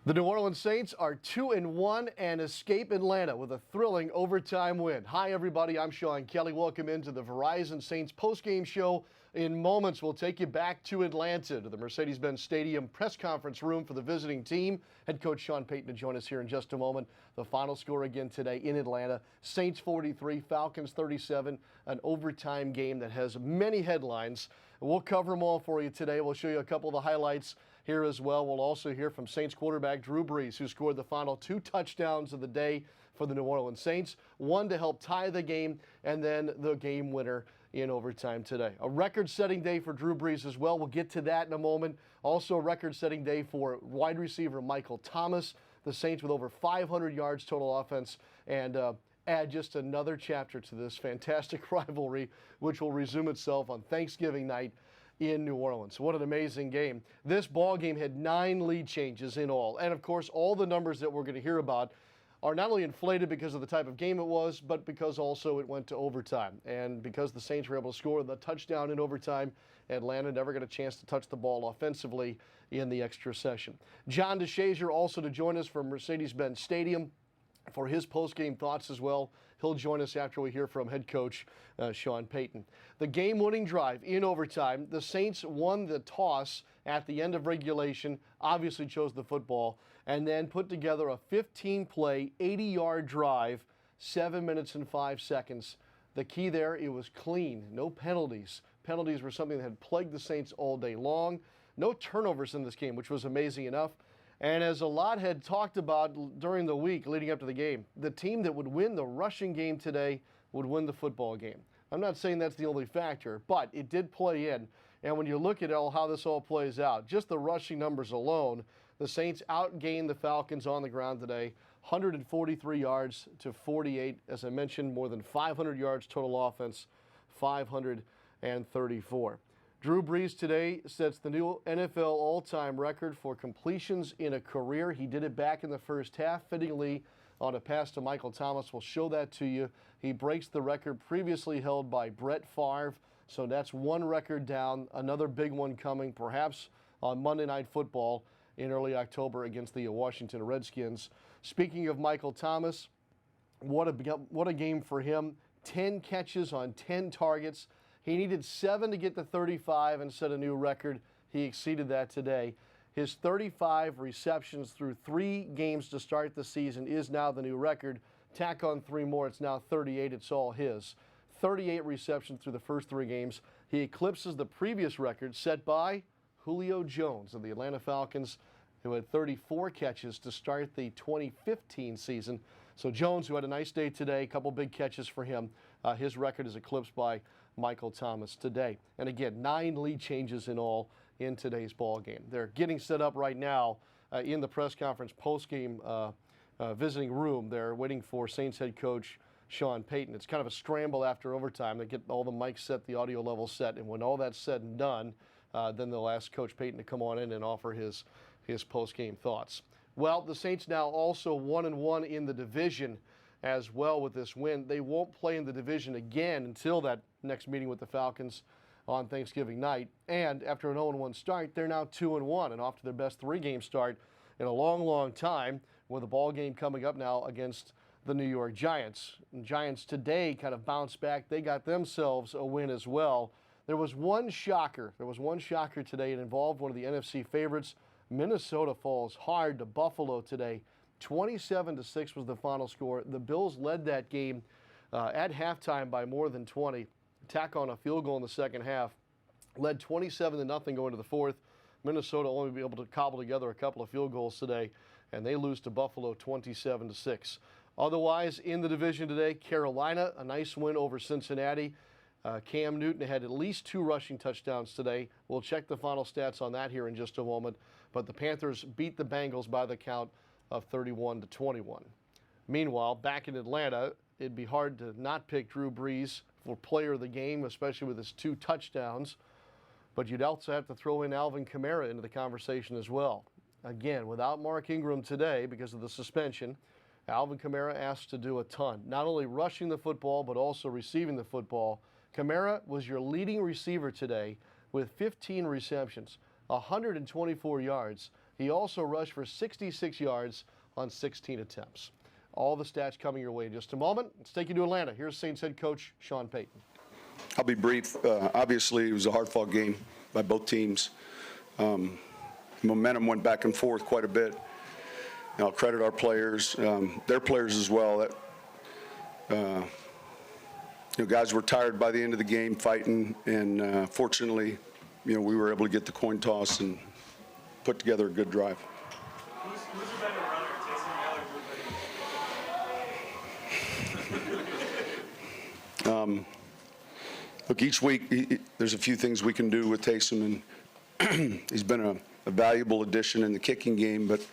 The New Orleans Saints are 2-1 and escape Atlanta with a thrilling overtime win. Hi, everybody. I'm Sean Kelly. Welcome into the Verizon Saints postgame show. In moments, we'll take you back to Atlanta to the Mercedes-Benz Stadium press conference room for the visiting team. Head coach Sean Payton to join us here in just a moment. The final score again today in Atlanta: Saints 43, Falcons 37. An overtime game that has many headlines. We'll cover them all for you today. We'll show you a couple of the highlights here as well. We'll also hear from Saints quarterback Drew Brees, who scored the final 2 touchdowns of the day for the New Orleans Saints. One to help tie the game, and then the game winner in overtime today. A record-setting day for Drew Brees as well. We'll get to that in a moment. Also a record-setting day for wide receiver Michael Thomas. The Saints with over 500 yards total offense, and add just another chapter to this fantastic rivalry, which will resume itself on Thanksgiving night in New Orleans. What an amazing game. This ball game had 9 lead changes in all. And of course, all the numbers that we're going to hear about are not only inflated because of the type of game it was, but because also it went to overtime. And because the Saints were able to score the touchdown in overtime, Atlanta never got a chance to touch the ball offensively in the extra session. John DeShazier also to join us from Mercedes-Benz Stadium for his post-game thoughts as well. He'll join us after we hear from head coach Sean Payton. The game-winning drive in overtime, the Saints won the toss at the end of regulation, obviously chose the football, and then put together a 15-play, 80-yard drive, 7 minutes and 5 seconds. The key there, it was clean, no penalties. Penalties were something that had plagued the Saints all day long. No turnovers in this game, which was amazing enough. And as a lot had talked about during the week leading up to the game, the team that would win the rushing game today would win the football game. I'm not saying that's the only factor, but it did play in. And when you look at how this all plays out, just the rushing numbers alone, the Saints outgained the Falcons on the ground today, 143 yards to 48. As I mentioned, more than 500 yards total offense, 534. Drew Brees today sets the new NFL all-time record for completions in a career. He did it back in the first half, fittingly on a pass to Michael Thomas. We'll show that to you. He breaks the record previously held by Brett Favre, so that's one record down. Another big one coming, perhaps on Monday Night Football in early October against the Washington Redskins. Speaking of Michael Thomas, what a game for him. 10 catches on 10 targets. He needed 7 to get to 35 and set a new record. He exceeded that today. His 35 receptions through 3 games to start the season is now the new record. Tack on 3 more, it's now 38. It's all his. 38 receptions through the first 3 games. He eclipses the previous record set by Julio Jones of the Atlanta Falcons, who had 34 catches to start the 2015 season. So Jones, who had a nice day today, a couple big catches for him, his record is eclipsed by Michael Thomas today. And again, 9 lead changes in all in today's ball game. They're getting set up right now in the press conference post-game visiting room. They're waiting for Saints head coach Sean Payton. It's kind of a scramble after overtime. They get all the mics set, the audio level set, and when all that's said and done, then they'll ask Coach Payton to come on in and offer his post-game thoughts. Well, the Saints now also 1-1 in the division as well with this win. They won't play in the division again until that next meeting with the Falcons on Thanksgiving night. And after an 0-1 start, they're now 2-1 and off to their best 3-game start in a long, long time, with a ball game coming up now against the New York Giants. And Giants today kind of bounced back. They got themselves a win as well. There was one shocker. Today. It involved one of the NFC favorites. Minnesota falls hard to Buffalo today. 27-6 was the final score. The Bills led that game at halftime by more than 20. Tack on a field goal in the second half. Led 27-0 going to the fourth. Minnesota only be able to cobble together a couple of field goals today, and they lose to Buffalo 27-6. Otherwise, in the division today, Carolina, a nice win over Cincinnati. Cam Newton had at least 2 rushing touchdowns today. We'll check the final stats on that here in just a moment. But the Panthers beat the Bengals by the count of 31-21. Meanwhile, back in Atlanta, it'd be hard to not pick Drew Brees for player of the game, especially with his 2 touchdowns. But you'd also have to throw in Alvin Kamara into the conversation as well. Again, without Mark Ingram today because of the suspension, Alvin Kamara asked to do a ton, not only rushing the football, but also receiving the football. Kamara was your leading receiver today with 15 receptions, 124 yards, He also rushed for 66 yards on 16 attempts. All the stats coming your way in just a moment. Let's take you to Atlanta. Here's Saints head coach Sean Payton. I'll be brief. Obviously, it was a hard-fought game by both teams. Momentum went back and forth quite a bit. And I'll credit our players, their players as well. Guys were tired by the end of the game fighting, and fortunately, we were able to get the coin toss and put together a good drive. Who's a better runner, Taysom Hill or Drew? Look, each week there's a few things we can do with Taysom, and he's been a valuable addition in the kicking game, but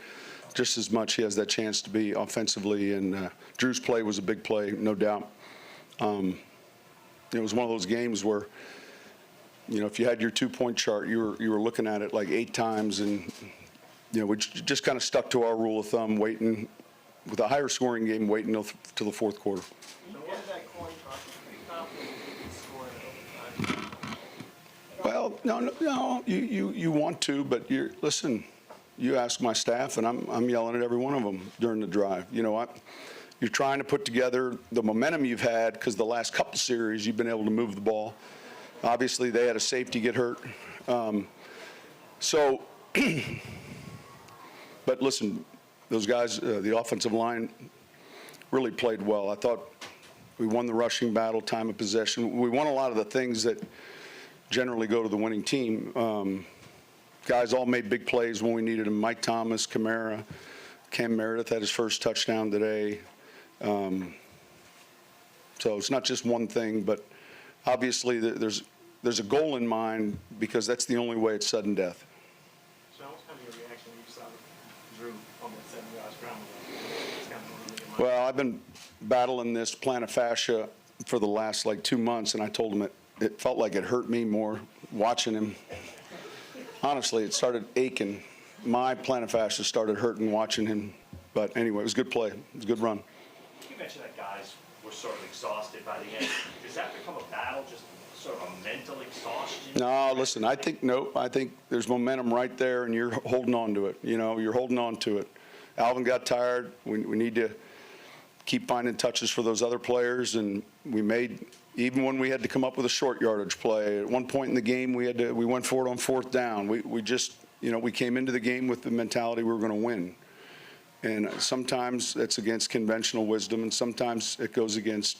just as much he has that chance to be offensively, and Drew's play was a big play, no doubt. It was one of those games where, if you had your 2-point chart, you were looking at it like 8 times, and we just kind of stuck to our rule of thumb, waiting with a higher scoring game, waiting till the fourth quarter. So what is that coin toss? Pretty confident you can score in overtime. Well, no, you want to, but listen. You ask my staff, and I'm yelling at every one of them during the drive. You're trying to put together the momentum you've had because the last couple series you've been able to move the ball. Obviously, they had a safety get hurt. But listen, those guys, the offensive line, really played well. I thought we won the rushing battle, time of possession. We won a lot of the things that generally go to the winning team. Guys all made big plays when we needed them. Mike Thomas, Kamara, Cam Meredith had his first touchdown today. So it's not just one thing, but obviously there's a goal in mind because that's the only way it's sudden death. Sean, what's kind of your reaction when you saw Drew on that 7-yard scramble? It's kind of really good. Well, I've been battling this plantar fascia for the last 2 months, and I told him it felt like it hurt me more watching him. Honestly, it started aching. My plantar fascia started hurting watching him. But anyway, it was a good play. It was a good run. You mentioned that guys were sort of exhausted by the end. Does that become a battle, just sort of a mental exhaustion? No, listen, I think there's momentum right there, and you're holding on to it. You're holding on to it. Alvin got tired. We need to keep finding touches for those other players, and we made, even when we had to come up with a short yardage play, at one point in the game we went for it on 4th down. We just, we came into the game with the mentality we were going to win. And sometimes that's against conventional wisdom, and sometimes it goes against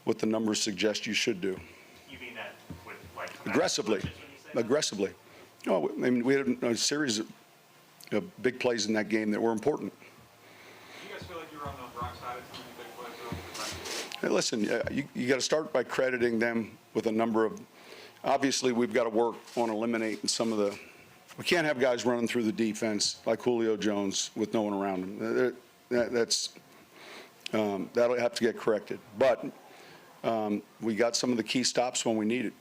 what the numbers suggest you should do. You mean that with Aggressively. No, I mean, we had a series of big plays in that game that were important. Do you guys feel like you were on the wrong side of some of the big plays? Hey, listen, you got to start by crediting them with a number of. Obviously, we've got to work on eliminating some of the. We can't have guys running through the defense like Julio Jones with no one around him. That'll have to get corrected. But we got some of the key stops when we needed.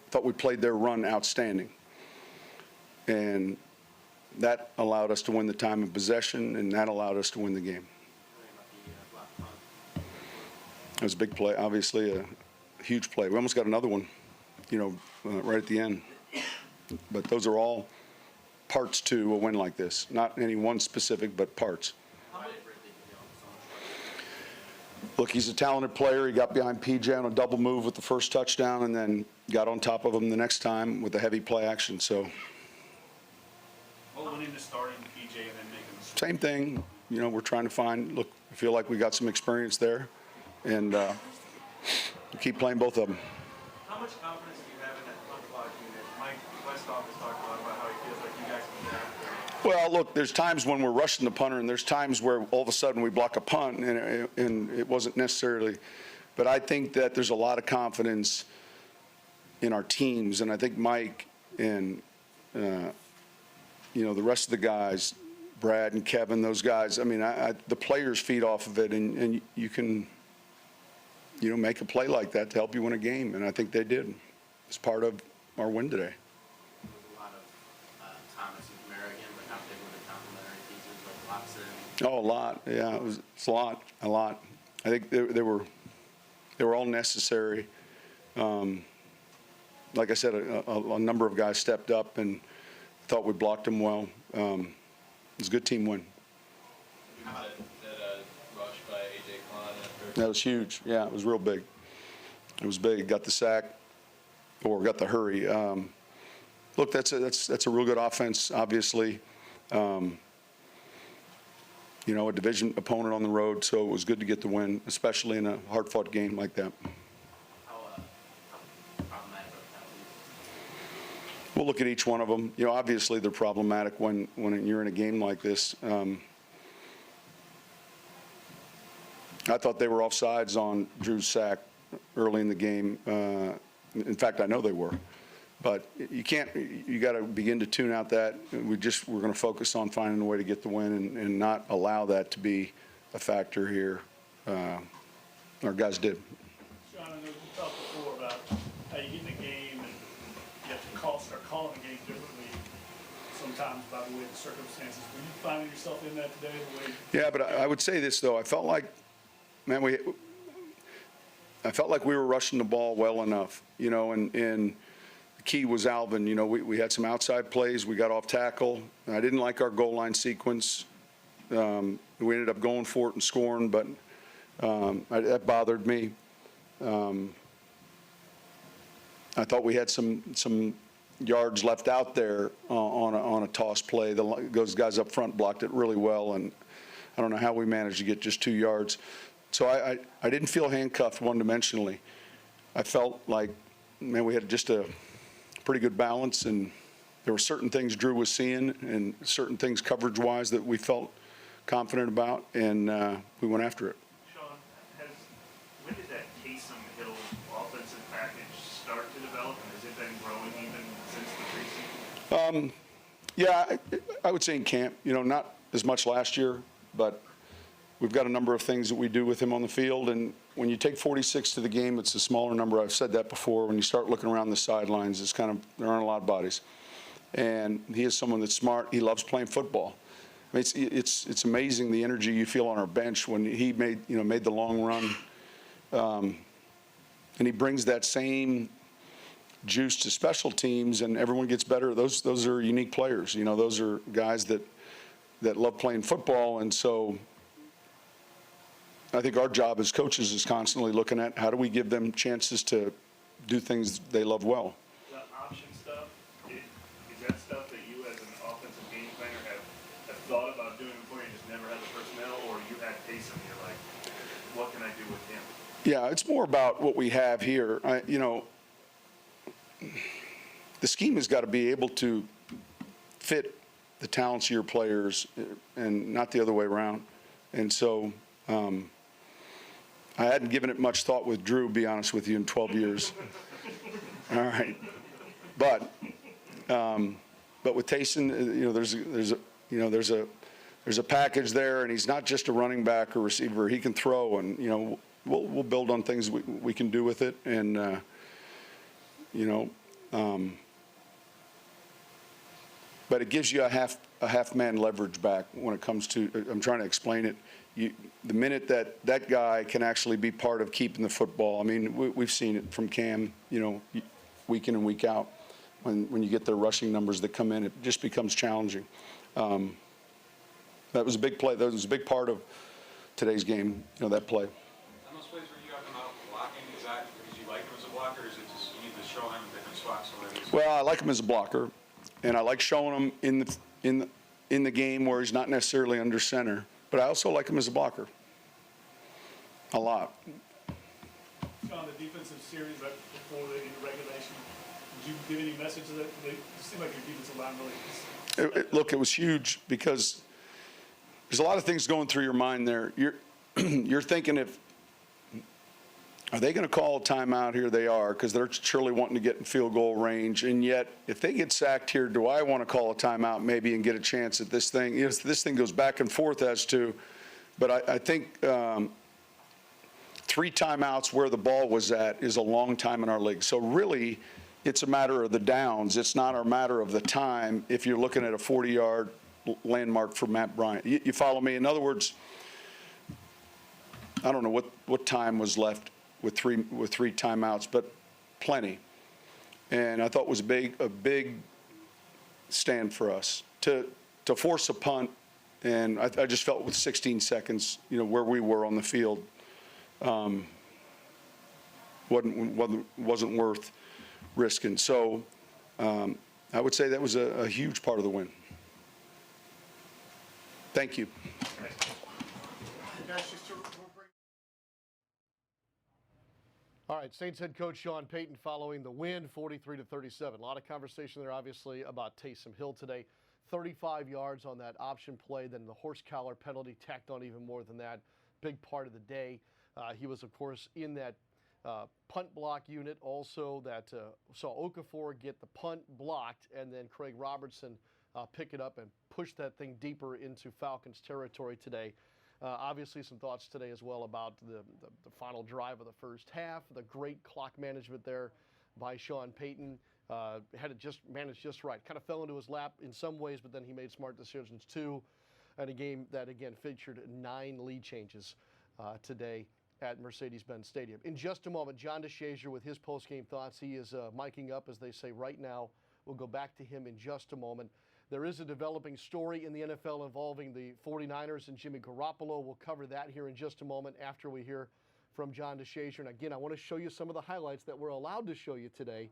Thought we played their run outstanding, and that allowed us to win the time of possession, and that allowed us to win the game. It was a big play, obviously a huge play. We almost got another one, right at the end. But those are all parts to a win like this. Not any one specific, but parts. Look, he's a talented player. He got behind PJ on a double move with the first touchdown and then got on top of him the next time with a heavy play action. So, What went into starting PJ and then making the switch? same thing. We're trying to find, look, I feel like we got some experience there. And we keep playing both of them. How much confidence do you have in that punt block unit? Mike Westhoff has talked a lot about how he feels like you guys can get after it. Well, look, there's times when we're rushing the punter, and there's times where all of a sudden we block a punt, and it wasn't necessarily. But I think that there's a lot of confidence in our teams, and I think Mike and the rest of the guys, Brad and Kevin, those guys. I mean, the players feed off of it, and you can, make a play like that to help you win a game, and I think they did. It's part of our win today. A lot of Thomas and Kamara again, but how big were the complementary pieces like Watson? Oh, a lot. Yeah, it's a lot. I think they were all necessary. Like I said, a number of guys stepped up, and thought we blocked them well. It was a good team win. How about that rush by A.J. Klein after? That was huge. Yeah, it was real big. It was big. Got the sack, or got the hurry. Look, that's a real good offense, obviously. You know, a division opponent on the road, so it was good to get the win, especially in a hard-fought game like that. How problematic are penalties? We'll look at each one of them. You know, obviously they're problematic when you're in a game like this. I thought they were offsides on Drew's sack early in the game. In fact, I know they were. But you got to begin to tune out that. We're going to focus on finding a way to get the win and not allow that to be a factor here. Our guys did. Sean, I know we talked before about how you get in the game and you have to start calling the game differently sometimes by the way the circumstances. Were you finding yourself in that today? Yeah, but I would say this, though. I felt like we were rushing the ball well enough, you know, and the key was Alvin. You know, we had some outside plays. We got off tackle. I didn't like our goal line sequence. We ended up going for it and scoring, but that bothered me. I thought we had some yards left out there on a toss play. Those guys up front blocked it really well, and I don't know how we managed to get just 2 yards. So I didn't feel handcuffed one-dimensionally. I felt like, man, we had just a pretty good balance, and there were certain things Drew was seeing and certain things coverage-wise that we felt confident about, and we went after it. Sean, when did that Taysom Hill offensive package start to develop, and has it been growing even since the preseason? Yeah, I would say in camp, you know, not as much last year, but we've got a number of things that we do with him on the field, and when you take 46 to the game, it's a smaller number. I've said that before. When you start looking around the sidelines, it's kind of, there aren't a lot of bodies. And he is someone that's smart. He loves playing football. I mean, it's amazing the energy you feel on our bench when he made the long run. And he brings that same juice to special teams, and everyone gets better. Those are unique players. You know, those are guys that love playing football, and so I think our job as coaches is constantly looking at how do we give them chances to do things they love well. The option stuff, is that stuff that you as an offensive game planner have thought about doing before you just never had the personnel, or you had Taysom and you're like, what can I do with him? Yeah, it's more about what we have here. You know, the scheme has got to be able to fit the talents of your players and not the other way around. And so I hadn't given it much thought with Drew, be honest with you, in 12 years. All right. But with Taysom, you know, there's a package there, and he's not just a running back or receiver. He can throw, and you know, we'll build on things we can do with it, and you know, but it gives you a half man leverage back when it comes to. I'm trying to explain it. The minute that guy can actually be part of keeping the football. I mean, we've seen it from Cam, you know, week in and week out. When you get their rushing numbers that come in, it just becomes challenging. That was a big play. That was a big part of today's game, you know, that play. On those plays where you got them out blocking, is that because you like him as a blocker, or is it just you need to show him in different spots? Well, I like him as a blocker, and I like showing him in the game where he's not necessarily under center. But I also like him as a blocker. A lot. Sean, the defensive series right before the regulation, did you give any message to that? It seemed like your defensive line really. Look, it was huge because there's a lot of things going through your mind there. You're thinking are they going to call a timeout here? They are, because they're surely wanting to get in field goal range. And yet, if they get sacked here, do I want to call a timeout maybe and get a chance at this thing? You know, this thing goes back and forth as to, but I think 3 timeouts where the ball was at is a long time in our league. So really, it's a matter of the downs. It's not a matter of the time if you're looking at a 40-yard landmark for Matt Bryant. You follow me? In other words, I don't know what time was left with three timeouts, but plenty. And I thought it was a big stand for us. To force a punt, and I just felt with 16 seconds, where we were on the field, wasn't worth risking. So I would say that was a huge part of the win. Thank you. All right, Saints head coach Sean Payton following the win, 43-37. A lot of conversation there, obviously, about Taysom Hill today. 35 yards on that option play, then the horse collar penalty tacked on even more than that. Big part of the day. He was, of course, in that punt block unit also that saw Okafor get the punt blocked, and then Craig Robertson pick it up and push that thing deeper into Falcons territory today. Obviously, some thoughts today as well about the final drive of the first half, the great clock management there by Sean Payton. Had it just managed just right. Kind of fell into his lap in some ways, but then he made smart decisions too. And a game that, again, featured 9 lead changes today at Mercedes-Benz Stadium. In just a moment, John DeShazier with his post-game thoughts. He is miking up, as they say, right now. We'll go back to him in just a moment. There is a developing story in the NFL involving the 49ers and Jimmy Garoppolo. We'll cover that here in just a moment after we hear from John DeShazier. And again, I want to show you some of the highlights that we're allowed to show you today,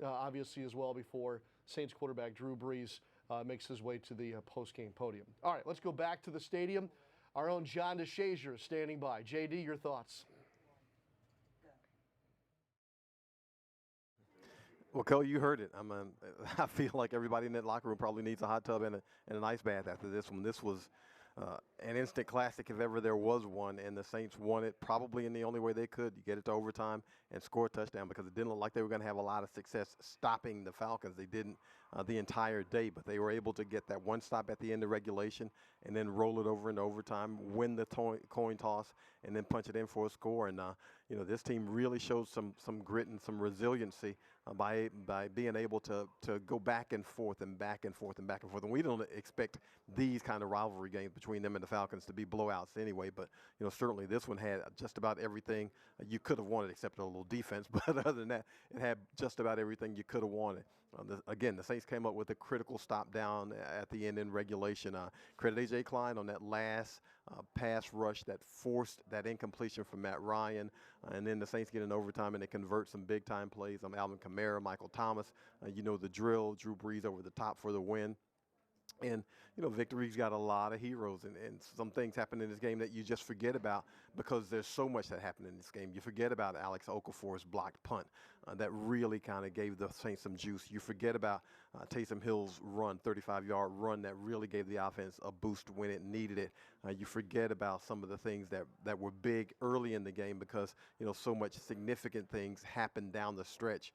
obviously as well, before Saints quarterback Drew Brees makes his way to the post-game podium. All right, let's go back to the stadium. Our own John DeShazier is standing by. JD, your thoughts? Well, Cole, you heard it. I feel like everybody in that locker room probably needs a hot tub and an ice bath after this one. This was an instant classic if ever there was one, and the Saints won it probably in the only way they could. You get it to overtime and score a touchdown, because it didn't look like they were going to have a lot of success stopping the Falcons. They didn't the entire day, but they were able to get that one stop at the end of regulation and then roll it over into overtime, win the coin toss, and then punch it in for a score. And this team really showed some grit and some resiliency by being able to go back and forth and back and forth and back and forth. And we don't expect these kind of rivalry games between them and the Falcons to be blowouts anyway. But certainly this one had just about everything you could have wanted, except a little defense. But other than that, it had just about everything you could have wanted. Again, the Saints came up with a critical stop down at the end in regulation. Credit A.J. Klein on that last pass rush that forced that incompletion from Matt Ryan. And then the Saints get in overtime and they convert some big-time plays. Alvin Kamara, Michael Thomas, the drill, Drew Brees over the top for the win. And, Victory's got a lot of heroes, and some things happen in this game that you just forget about because there's so much that happened in this game. You forget about Alex Okafor's blocked punt that really kind of gave the Saints some juice. You forget about Taysom Hill's run, 35-yard run that really gave the offense a boost when it needed it. You forget about some of the things that were big early in the game because, so much significant things happened down the stretch.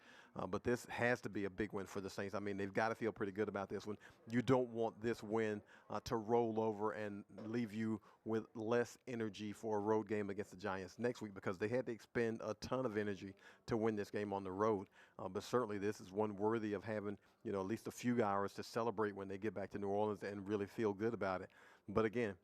But this has to be a big win for the Saints. I mean, they've got to feel pretty good about this one. You don't want this win to roll over and leave you with less energy for a road game against the Giants next week, because they had to expend a ton of energy to win this game on the road. But certainly this is one worthy of having, at least a few hours to celebrate when they get back to New Orleans and really feel good about it. But again,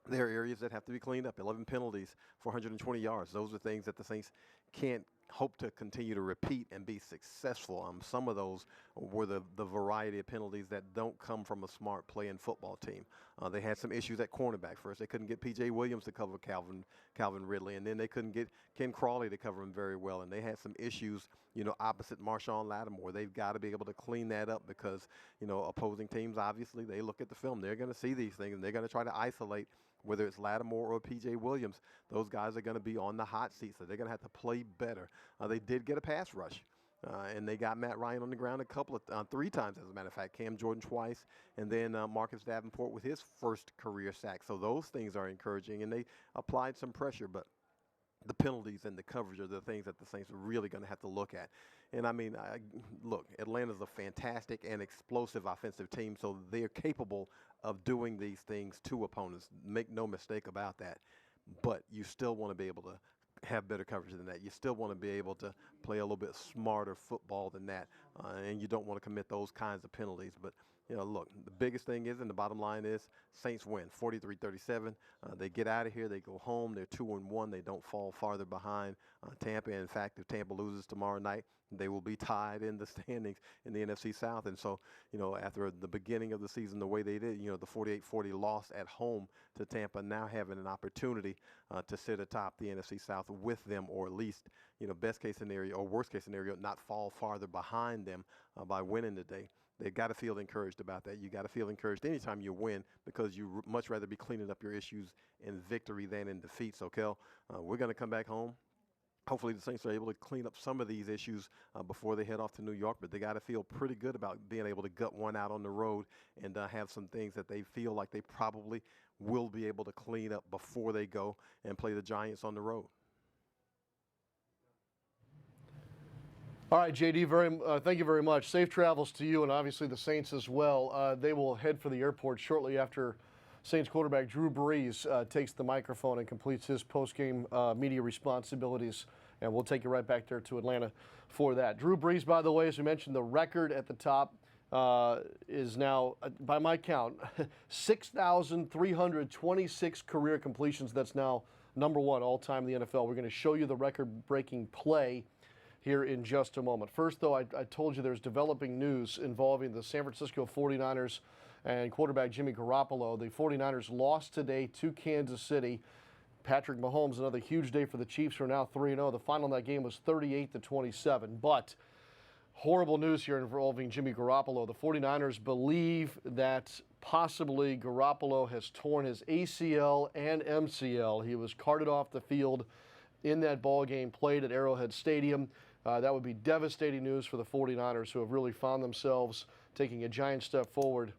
there are areas that have to be cleaned up. 11 penalties for 120 yards. Those are things that the Saints can't hope to continue to repeat and be successful. Some of those were the variety of penalties that don't come from a smart playing football team. They had some issues at cornerback. First, they couldn't get P.J. Williams to cover Calvin Ridley, and then they couldn't get Ken Crawley to cover him very well. And they had some issues, opposite Marshawn Lattimore. They've got to be able to clean that up because, opposing teams, obviously, they look at the film. They're going to see these things, and they're going to try to isolate whether it's Lattimore or P.J. Williams. Those guys are going to be on the hot seat, so they're going to have to play better. They did get a pass rush, and they got Matt Ryan on the ground three times, as a matter of fact. Cam Jordan twice, and then Marcus Davenport with his first career sack. So those things are encouraging, and they applied some pressure, but the penalties and the coverage are the things that the Saints are really going to have to look at. And, look, Atlanta's a fantastic and explosive offensive team, so they're capable of doing these things to opponents. Make no mistake about that. But you still want to be able to have better coverage than that. You still want to be able to play a little bit smarter football than that, and you don't want to commit those kinds of penalties. But look, the biggest thing is, and the bottom line is, Saints win 43-37. They get out of here. They go home. They're 2-1. They don't fall farther behind Tampa. In fact, if Tampa loses tomorrow night, they will be tied in the standings in the NFC South. And so, after the beginning of the season, the way they did, the 48-40 loss at home to Tampa, now having an opportunity to sit atop the NFC South with them, or at least, best case scenario or worst case scenario, not fall farther behind them by winning today. They've got to feel encouraged about that. You got to feel encouraged anytime you win, because you much rather be cleaning up your issues in victory than in defeat. So, Kel, we're going to come back home. Hopefully the Saints are able to clean up some of these issues before they head off to New York, but they got to feel pretty good about being able to gut one out on the road and have some things that they feel like they probably will be able to clean up before they go and play the Giants on the road. All right, JD, thank you very much. Safe travels to you and obviously the Saints as well. They will head for the airport shortly after Saints quarterback Drew Brees takes the microphone and completes his post-game media responsibilities. And we'll take you right back there to Atlanta for that. Drew Brees, by the way, as we mentioned, the record at the top is now, by my count, 6,326 career completions. That's now number one all-time in the NFL. We're going to show you the record-breaking play here in just a moment. First, though, I told you there's developing news involving the San Francisco 49ers and quarterback Jimmy Garoppolo. The 49ers lost today to Kansas City. Patrick Mahomes, another huge day for the Chiefs, who are now 3-0. The final in that game was 38-27. But horrible news here involving Jimmy Garoppolo. The 49ers believe that possibly Garoppolo has torn his ACL and MCL. He was carted off the field in that ball game played at Arrowhead Stadium. That would be devastating news for the 49ers, who have really found themselves taking a giant step forward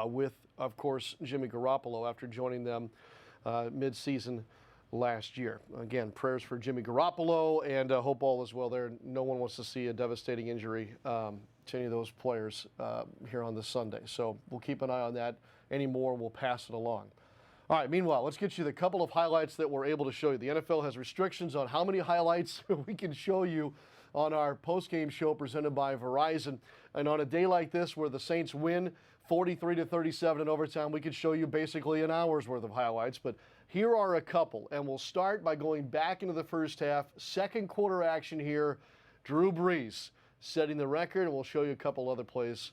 with, of course, Jimmy Garoppolo after joining them mid-season last year. Again, prayers for Jimmy Garoppolo, and hope all is well there. No one wants to see a devastating injury to any of those players here on this Sunday. So we'll keep an eye on that. Any more, we'll pass it along. All right, meanwhile, let's get you the couple of highlights that we're able to show you. The NFL has restrictions on how many highlights we can show you on our postgame show presented by Verizon. And on a day like this where the Saints win 43-37 in overtime, we could show you basically an hour's worth of highlights. But here are a couple, and we'll start by going back into the first half. Second quarter action here, Drew Brees setting the record, and we'll show you a couple other plays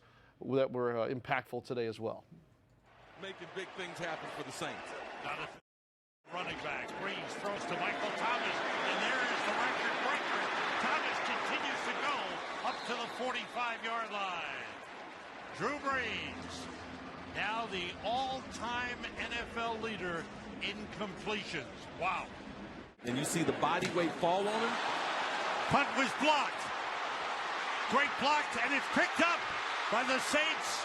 that were impactful today as well. Making big things happen for the Saints. Running backs. Brees throws to Michael Thomas, and there is the record breaker. Thomas continues to go up to the 45-yard line. Drew Brees, now the all-time NFL leader in completions. Wow. And you see the body weight fall on him. Punt was blocked. Great blocked, and it's picked up by the Saints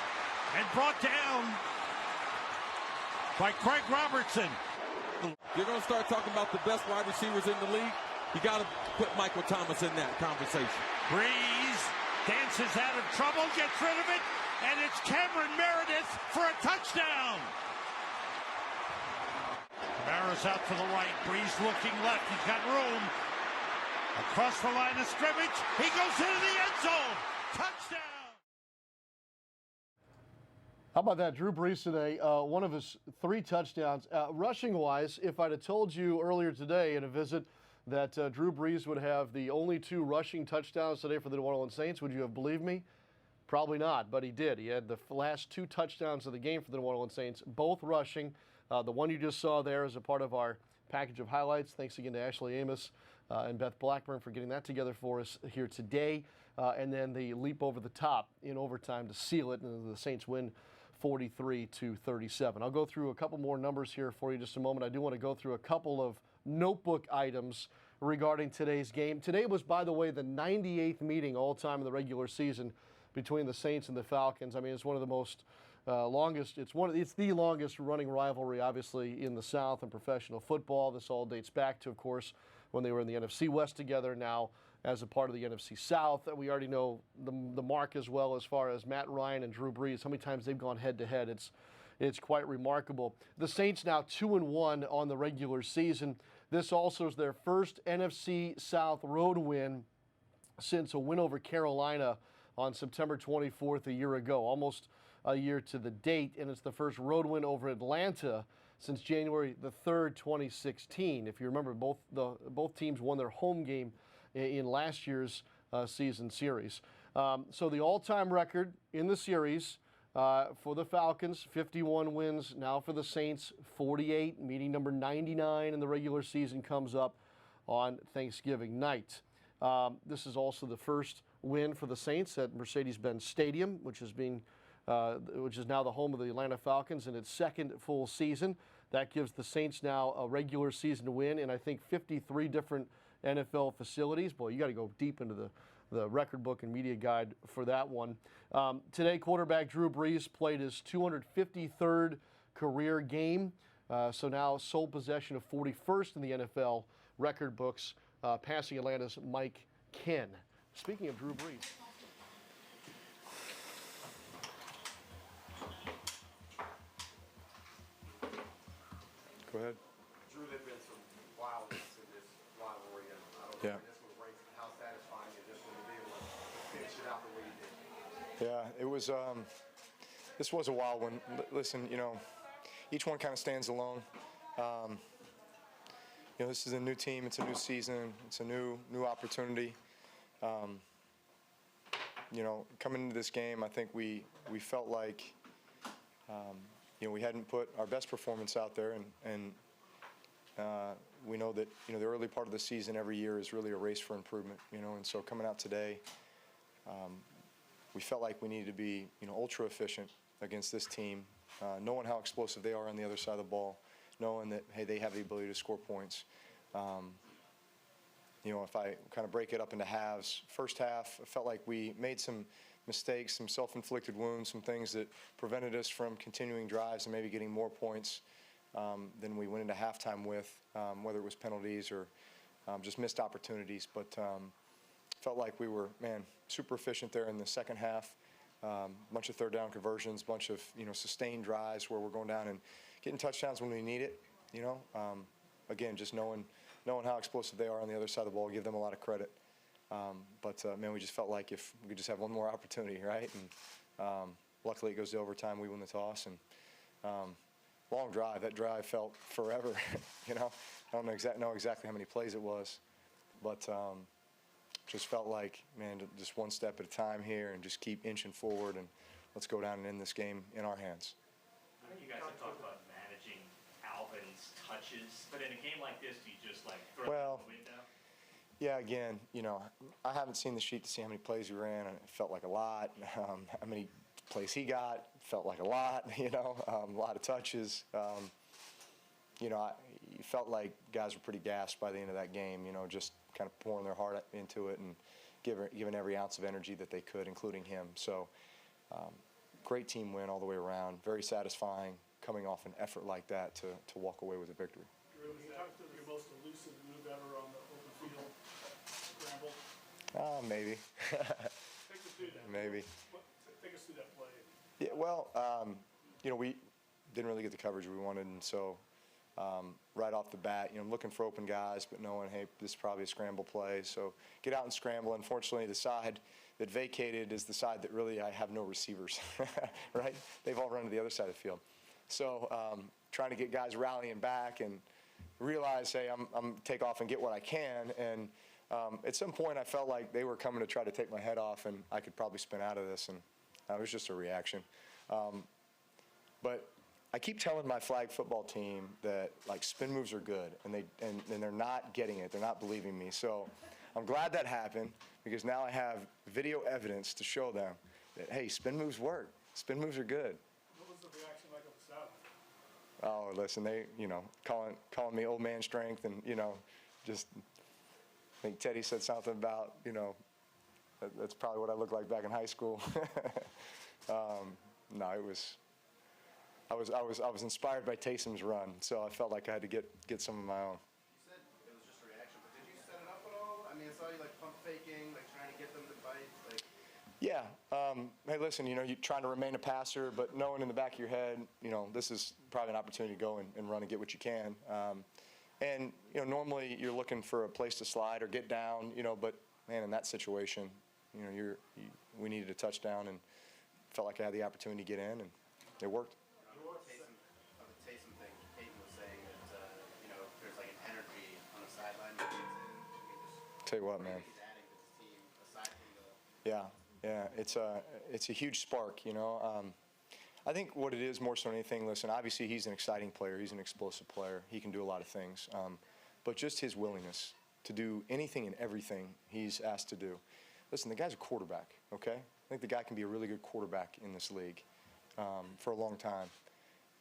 and brought down by Craig Robertson. You're going to start talking about the best wide receivers in the league. You got to put Michael Thomas in that conversation. Brees dances out of trouble, gets rid of it, and it's Cameron Meredith for a touchdown. Kamara's out to the right. Brees looking left. He's got room. Across the line of scrimmage. He goes into the end zone. Touchdown. How about that? Drew Brees today, one of his 3 touchdowns. Rushing-wise, if I'd have told you earlier today in a visit that Drew Brees would have the only 2 rushing touchdowns today for the New Orleans Saints, would you have believed me? Probably not, but he did. He had the last 2 touchdowns of the game for the New Orleans Saints, both rushing. The one you just saw there is a part of our package of highlights. Thanks again to Ashley Amos and Beth Blackburn for getting that together for us here today. And then the leap over the top in overtime to seal it, and the Saints win 43-37. I'll go through a couple more numbers here for you in just a moment. I do want to go through a couple of notebook items regarding today's game. Today was, by the way, the 98th meeting all time in the regular season between the Saints and the Falcons. I mean, it's one of the most longest. It's the longest running rivalry, obviously, in the South in professional football. This all dates back to, of course, when they were in the NFC West together. Now, as a part of the NFC South, we already know the mark as well as far as Matt Ryan and Drew Brees. How many times they've gone head-to-head? It's quite remarkable. The Saints now 2-1 on the regular season. This also is their first NFC South road win since a win over Carolina on September 24th a year ago. Almost a year to the date, and it's the first road win over Atlanta since January the 3rd, 2016. If you remember, both teams won their home game in last year's season series. So the all-time record in the series for the Falcons, 51 wins. Now for the Saints, 48. Meeting number 99 in the regular season comes up on Thanksgiving night. This is also the first win for the Saints at Mercedes-Benz Stadium, which is now the home of the Atlanta Falcons in its second full season. That gives the Saints now a regular season win in, I think, 53 different NFL facilities. Boy, you got to go deep into the record book and media guide for that one. Today, quarterback Drew Brees played his 253rd career game. So now sole possession of 41st in the NFL record books, passing Atlanta's Mike Ken. Speaking of Drew Brees. Go ahead. Drew, there've been some wildness in this rivalry, and I don't Yeah. know, this was great. How satisfying is this one to be able to finish it out the way you did? Yeah, it was. This was a wild one. Listen, each one kind of stands alone. This is a new team. It's a new season. It's a new opportunity. Coming into this game, I think we felt like we hadn't put our best performance out there, and we know that the early part of the season every year is really a race for improvement. And so coming out today, we felt like we needed to be ultra efficient against this team, knowing how explosive they are on the other side of the ball, knowing that hey, they have the ability to score points. If I kind of break it up into halves, first half, I felt like we made some mistakes, some self-inflicted wounds, some things that prevented us from continuing drives and maybe getting more points than we went into halftime with, whether it was penalties or just missed opportunities. But felt like we were, super efficient there in the second half. Bunch of third down conversions, bunch of sustained drives where we're going down and getting touchdowns when we need it. Again, just knowing how explosive they are on the other side of the ball, give them a lot of credit. But we just felt like if we could just have one more opportunity, right? And luckily it goes to overtime. We win the toss, and long drive. That drive felt forever. I don't know exactly how many plays it was, but just felt like, just one step at a time here, and just keep inching forward, and let's go down and end this game in our hands. I think you guys have talked about managing Alvin's touches, but in a game like this, do you just throw the window? Yeah, again, I haven't seen the sheet to see how many plays he ran, and it felt like a lot. How many plays he got, felt like a lot, a lot of touches. You felt like guys were pretty gassed by the end of that game, just kind of pouring their heart into it and giving every ounce of energy that they could, including him. So great team win all the way around, very satisfying coming off an effort like that to walk away with a victory. Drew, was that your most elusive move ever on the open field scramble? Maybe. Take us through that. Maybe. Take us through that play. Yeah, well, we didn't really get the coverage we wanted, and so right off the bat, looking for open guys, but knowing, hey, this is probably a scramble play. So get out and scramble. Unfortunately, the side that vacated is the side that really I have no receivers, right? They've all run to the other side of the field. So trying to get guys rallying back and realize, hey, I'm take off and get what I can. And at some point, I felt like they were coming to try to take my head off, and I could probably spin out of this, and it was just a reaction. But I keep telling my flag football team that spin moves are good, and they're not getting it. They're not believing me. So I'm glad that happened, because now I have video evidence to show them that, hey, spin moves work. Spin moves are good. What was the reaction like on the sideline? Oh, listen, they calling me old man strength, and just I think Teddy said something about that's probably what I looked like back in high school. No, it was. I was inspired by Taysom's run, so I felt like I had to get some of my own. You said it was just a reaction, but did you set it up at all? I mean, I saw you pump faking, trying to get them to bite. Yeah. Hey, listen, you're trying to remain a passer, but knowing in the back of your head, this is probably an opportunity to go and run and get what you can. And normally you're looking for a place to slide or get down, but man, in that situation, we needed a touchdown, and felt like I had the opportunity to get in, and it worked. Of the Taysom thing, Payton was saying that, there's like an energy on the sideline that gets in. Tell you what, man. He's adding to this team aside from the. Yeah, it's a huge spark, I think what it is more so than anything, listen, obviously he's an exciting player. He's an explosive player. He can do a lot of things. But just his willingness to do anything and everything he's asked to do. Listen, the guy's a quarterback, okay? I think the guy can be a really good quarterback in this league for a long time.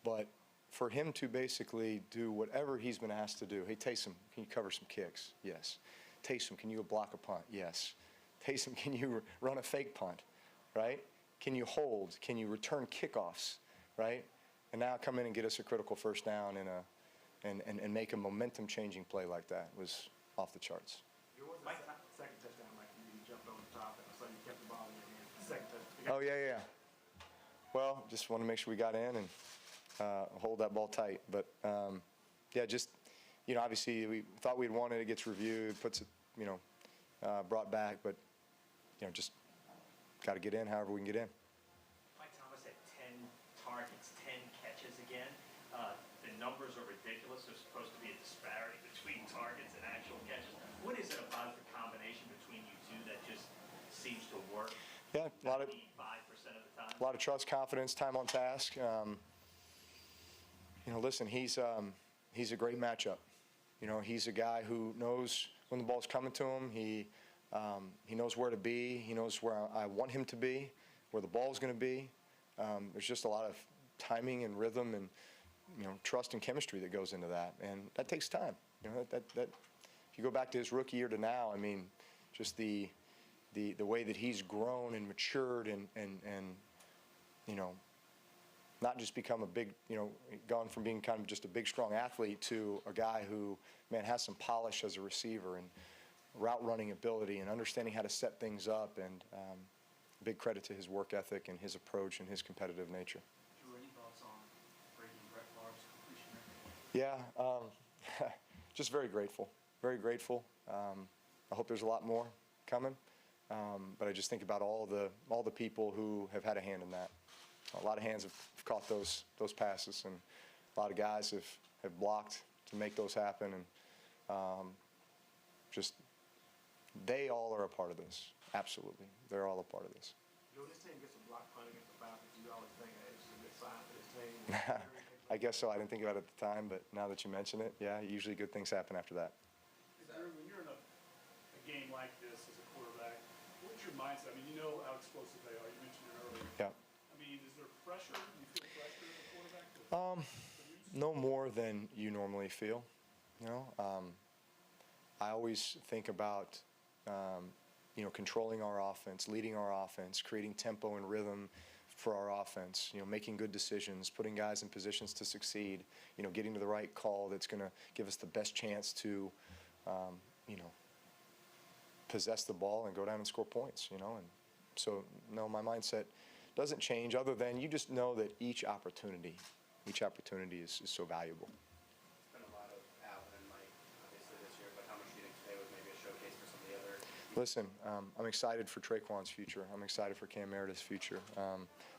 But for him to basically do whatever he's been asked to do, hey, Taysom, can you cover some kicks? Yes. Taysom, can you block a punt? Yes. Taysom, can you run a fake punt? Right? Can you hold? Can you return kickoffs? Right? And now come in and get us a critical first down and make a momentum-changing play like that was off the charts. Second touchdown, like you jumped over the top, and I saw you kept the ball in your hand. Second touchdown. Oh, yeah. Well, just want to make sure we got in and hold that ball tight. But, obviously we thought we'd won it. It gets reviewed, puts it, brought back. But, just got to get in however we can get in. Mike Thomas had 10 targets, 10 catches again. The numbers are ridiculous. There's supposed to be a disparity between targets and actual catches. What is it about the combination between you two that just seems to work? Yeah, a lot of 5% of the time. A lot of trust, confidence, time on task. Listen, he's a great matchup. He's a guy who knows when the ball's coming to him. He knows where to be. He knows where I want him to be, where the ball's going to be. There's just a lot of timing and rhythm and trust and chemistry that goes into that, and that takes time. That if you go back to his rookie year to now, I mean, just the way that he's grown and matured and not just become a big, gone from being kind of just a big, strong athlete to a guy who, man, has some polish as a receiver and route running ability and understanding how to set things up, and big credit to his work ethic and his approach and his competitive nature. Drew, any thoughts on breaking Brett Favre's completion record? Yeah, just very grateful. Very grateful. I hope there's a lot more coming, but I just think about all the people who have had a hand in that. A lot of hands have caught those passes, and a lot of guys have blocked to make those happen, and just they all are a part of this. Absolutely, they're all a part of this. When this team gets a block punt against the Falcons, you always think that it's a good sign for this team. I guess so. I didn't think about it at the time, but now that you mention it, yeah, usually good things happen after that. When you're in a game like this as a quarterback, what's your mindset? I mean, you know how explosive they are. You mentioned it earlier. Yeah. I mean, is there pressure? Do you feel pressure as a quarterback? No more than you normally feel. I always think about controlling our offense, leading our offense, creating tempo and rhythm for our offense, making good decisions, putting guys in positions to succeed, getting to the right call that's going to give us the best chance to, possess the ball and go down and score points, and so, no, my mindset doesn't change other than you just know that each opportunity is so valuable. There's been a lot of Alvin and Mike, obviously, this year, but how much do you think today was maybe a showcase for some of the other? Listen, I'm excited for Traquan's future. I'm excited for Cam Meredith's future.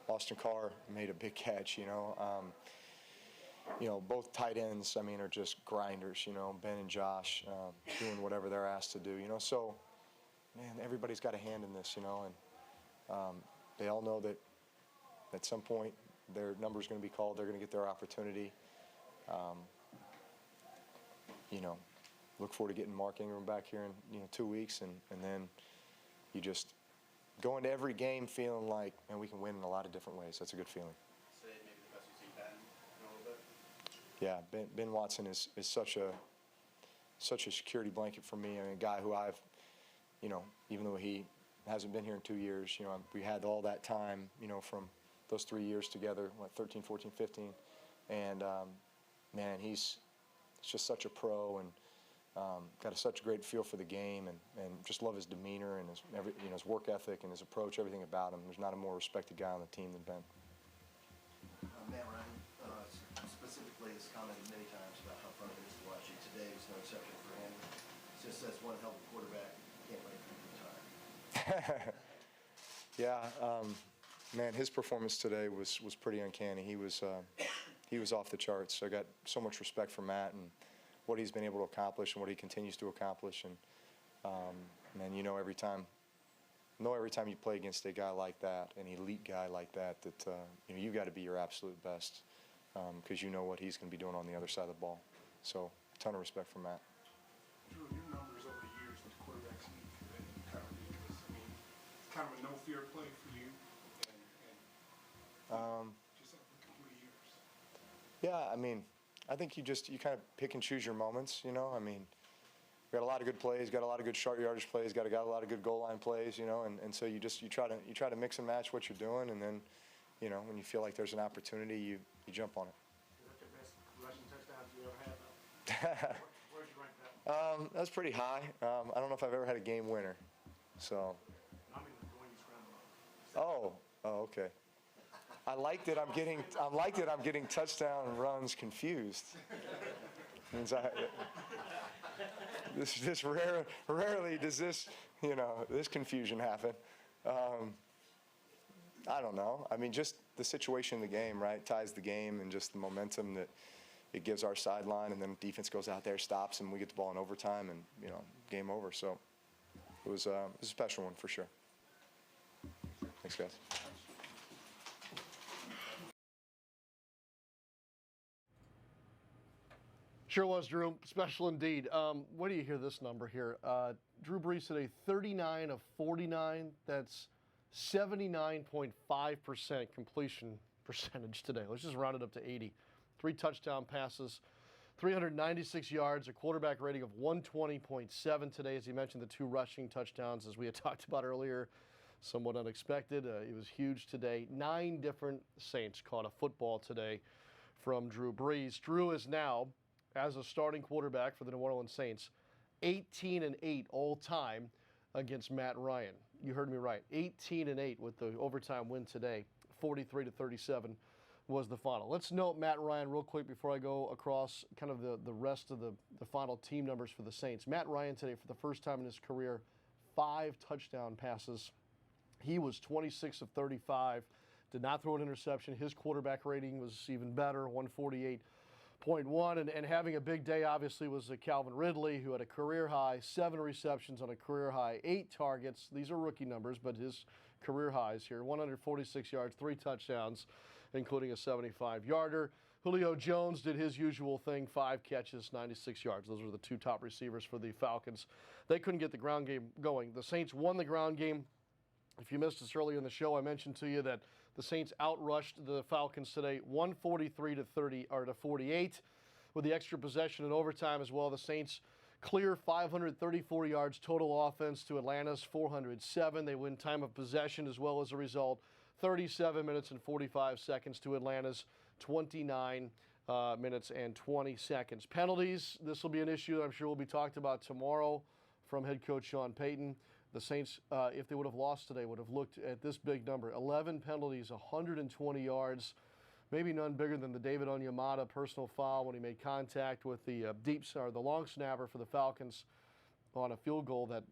Austin Carr made a big catch, both tight ends, are just grinders, Ben and Josh, doing whatever they're asked to do, so, man, everybody's got a hand in this, and they all know that at some point their number's going to be called. They're going to get their opportunity. Look forward to getting Mark Ingram back here in 2 weeks, and then you just go into every game feeling like, man, we can win in a lot of different ways. That's a good feeling. Say maybe the best you've seen Ben in a little bit. Yeah, Ben Watson is such a security blanket for me. A guy who I've, even though he hasn't been here in 2 years, we had all that time, from those 3 years together, 13, 14, 15. And, man, he's just such a pro and got such a great feel for the game, and just love his demeanor and his work ethic and his approach, everything about him. There's not a more respected guy on the team than Ben. Matt Ryan specifically has commented many times about how fun it is to watch you. Today was no exception for him. Just as one hell of a quarterback, can't wait for you to retire. Yeah, man, his performance today was pretty uncanny. He was off the charts. I got so much respect for Matt and what he's been able to accomplish and what he continues to accomplish. And man, every time you play against a guy like that, an elite guy like that, you got to be your absolute best because you know what he's going to be doing on the other side of the ball. So, a ton of respect for Matt. Drew, your numbers over the years with quarterbacks are kind of ridiculous. I mean, it's kind of a no-fear play for you, and just over a couple of years. Yeah, I mean, I think you kind of pick and choose your moments. I mean, we got a lot of good plays, got a lot of good short yardage plays, got a lot of good goal line plays. And so you try to mix and match what you're doing, and then, when you feel like there's an opportunity, you jump on it. Is that the best rushing touchdowns you ever had, though? Where'd you rank that? That's pretty high. I don't know if I've ever had a game winner. So. I mean, when you scramble. Oh, okay. I like that I'm getting touchdown runs confused. Means this rarely does this confusion happen. I don't know. I mean, just the situation in the game, right, ties the game, and just the momentum that it gives our sideline, and then defense goes out there, stops, and we get the ball in overtime, and game over. So it was a special one for sure. Thanks, guys. Sure was, Drew. Special indeed. What do you hear this number here? Drew Brees today, 39 of 49. That's 79.5% completion percentage today. Let's just round it up to 80. 3 touchdown passes, 396 yards, a quarterback rating of 120.7 today. As he mentioned, the 2 rushing touchdowns, as we had talked about earlier, somewhat unexpected. It was huge today. 9 different Saints caught a football today from Drew Brees. Drew is now, as a starting quarterback for the New Orleans Saints, 18-8 all time against Matt Ryan. You heard me right. 18-8 with the overtime win today. 43-37 was the final. Let's note Matt Ryan real quick before I go across kind of the rest of the final team numbers for the Saints. Matt Ryan today, for the first time in his career, 5 touchdown passes. He was 26 of 35. Did not throw an interception. His quarterback rating was even better, 148.1, and having a big day, obviously, was Calvin Ridley, who had a career high, 7 receptions on a career high, 8 targets. These are rookie numbers, but his career highs here, 146 yards, 3 touchdowns, including a 75-yarder. Julio Jones did his usual thing, 5 catches, 96 yards. Those were the 2 top receivers for the Falcons. They couldn't get the ground game going. The Saints won the ground game. If you missed us earlier in the show, I mentioned to you that the Saints outrushed the Falcons today, 143-48, with the extra possession in overtime as well. The Saints clear 534 yards total offense to Atlanta's 407. They win time of possession as well as a result, 37 minutes and 45 seconds to Atlanta's 29 minutes and 20 seconds. Penalties, this will be an issue that I'm sure will be talked about tomorrow from head coach Sean Payton. The Saints, if they would have lost today, would have looked at this big number. 11 penalties, 120 yards, maybe none bigger than the David Onyemata personal foul when he made contact with the the long snapper for the Falcons on a field goal that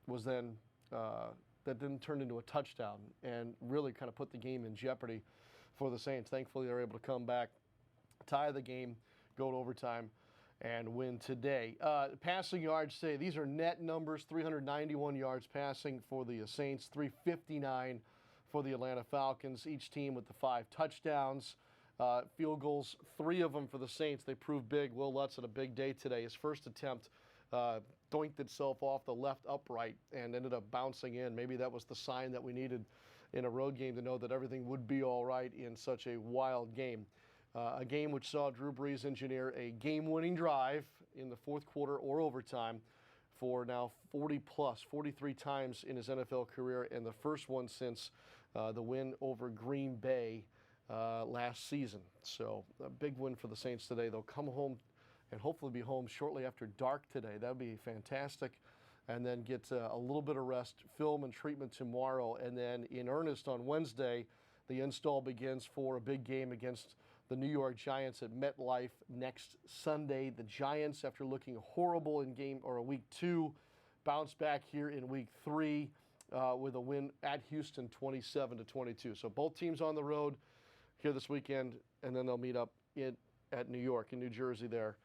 was then that didn't turn into a touchdown and really kind of put the game in jeopardy for the Saints. Thankfully, they were able to come back, tie the game, go to overtime, and win today. Passing yards today, these are net numbers, 391 yards passing for the Saints, 359 for the Atlanta Falcons, each team with the 5 touchdowns. Field goals, 3 of them for the Saints. They proved big. Will Lutz had a big day today. His first attempt doinked itself off the left upright and ended up bouncing in. Maybe that was the sign that we needed in a road game to know that everything would be all right in such a wild game. A game which saw Drew Brees engineer a game-winning drive in the 4th quarter or overtime for now 43 times in his NFL career, and the first one since the win over Green Bay last season. So a big win for the Saints today. They'll come home and hopefully be home shortly after dark today. That would be fantastic. And then get a little bit of rest, film and treatment tomorrow, and then in earnest on Wednesday, the install begins for a big game against the New York Giants at MetLife next Sunday. The Giants, after looking horrible in week 2, bounce back here in week 3 with a win at Houston 27-22. So both teams on the road here this weekend, and then they'll meet up at New York and New Jersey there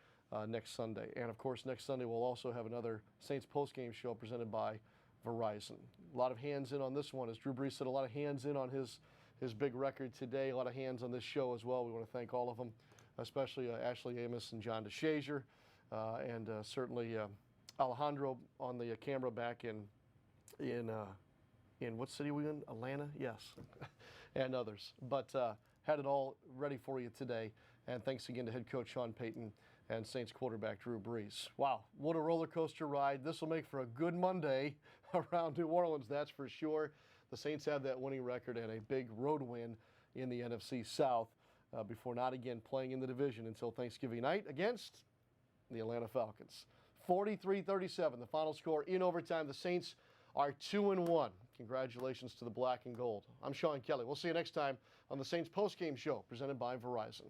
next Sunday. And of course, next Sunday we'll also have another Saints postgame show presented by Verizon. A lot of hands in on this one. As Drew Brees said, a lot of hands in on his big record today. A lot of hands on this show as well. We want to thank all of them, especially Ashley Amos and John DeShazier, and certainly Alejandro on the camera back in what city are we in? Atlanta? Yes. And others. But had it all ready for you today. And thanks again to head coach Sean Payton and Saints quarterback Drew Brees. Wow, what a roller coaster ride. This will make for a good Monday around New Orleans, that's for sure. The Saints have that winning record and a big road win in the NFC South before not again playing in the division until Thanksgiving night against the Atlanta Falcons. 43-37, the final score in overtime. The Saints are 2-1. Congratulations to the black and gold. I'm Sean Kelly. We'll see you next time on the Saints postgame show presented by Verizon.